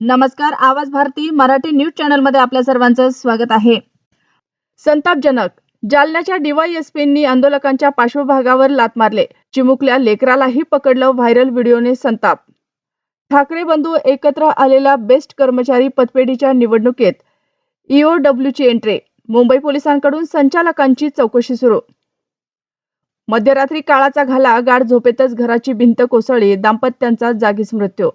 नमस्कार. आवाज भारती मराठी न्यूज चॅनलमध्ये आपल्या सर्वांचं स्वागत आहे. संतापजनक. जालन्याच्या डीवायएसपींनी आंदोलकांच्या पार्श्वभागावर लात मारले. चिमुकल्या लेकरालाही पकडलं. व्हायरल व्हिडिओने संताप. ठाकरे बंधू एकत्र आलेल्या बेस्ट कर्मचारी पतपेढीच्या निवडणुकीत ईओडब्ल्यूची एंट्री. मुंबई पोलिसांकडून संचालकांची चौकशी सुरू. मध्यरात्री काळाचा घाला. गाढ झोपेतच घराची भिंत कोसळली. दाम्पत्यांचा जागीच मृत्यू.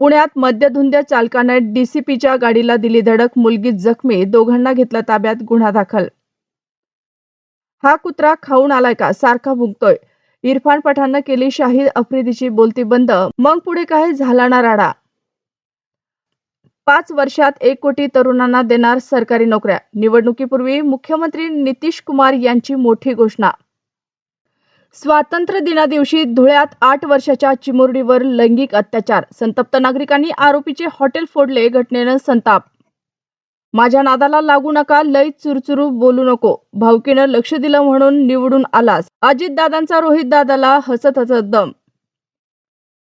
पुण्यात मद्यधुंद चालकाने डीसीपीच्या गाडीला दिली धडक. मुलगी जखमी. दोघांना घेतलं ताब्यात. गुन्हा दाखल. हा कुत्रा खाऊन आलाय का? सारखा भुंकतोय. इरफान पठाणनं केली शाहिद आफ्रिदीची बोलती बंद. मग पुढे काय झाला ना राडा. 5 वर्षात 1 कोटी तरुणांना देणार सरकारी नोकऱ्या. निवडणुकीपूर्वी मुख्यमंत्री नितीश कुमार यांची मोठी घोषणा. स्वातंत्र्य दिनादिवशी धुळ्यात 8 वर्षाच्या चिमुरडीवर लैंगिक अत्याचार. संतप्त नागरिकांनी आरोपीचे हॉटेल फोडले. घटनेनं संताप. माझ्या नादाला लागू नका. लय चुरचुरू बोलू नको. भावकीनं लक्ष दिलं म्हणून निवडून आलास. अजितदादांचा रोहितदादाला हसत हसत दम.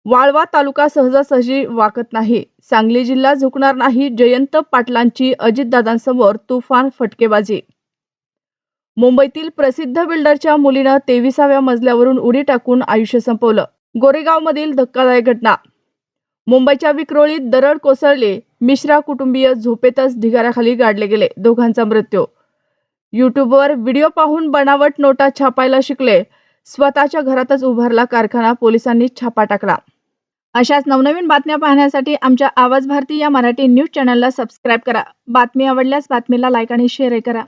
वाळवा तालुका सहजासहजी वाकत नाही. सांगली जिल्हा झुकणार नाही. जयंत पाटलांची अजितदादांसमोर तुफान फटकेबाजी. मुंबईतील प्रसिद्ध बिल्डरच्या मुलीनं 23व्या मजल्यावरून उडी टाकून आयुष्य संपवलं. गोरेगावमधील धक्कादायक घटना. मुंबईच्या विक्रोळीत दरड कोसळली. मिश्रा कुटुंबीय झोपेतच ढिगाऱ्याखाली गाडले गेले. दोघांचा मृत्यू. युट्यूबवर व्हिडिओ पाहून बनावट नोटा छापायला शिकले. स्वतःच्या घरातच उभारला कारखाना. पोलिसांनी छापा टाकला. अशाच नवनवीन बातम्या पाहण्यासाठी आमच्या आवाज भारती या मराठी न्यूज चॅनलला सबस्क्राईब करा. बातमी आवडल्यास बातमीला लाईक आणि शेअर करा.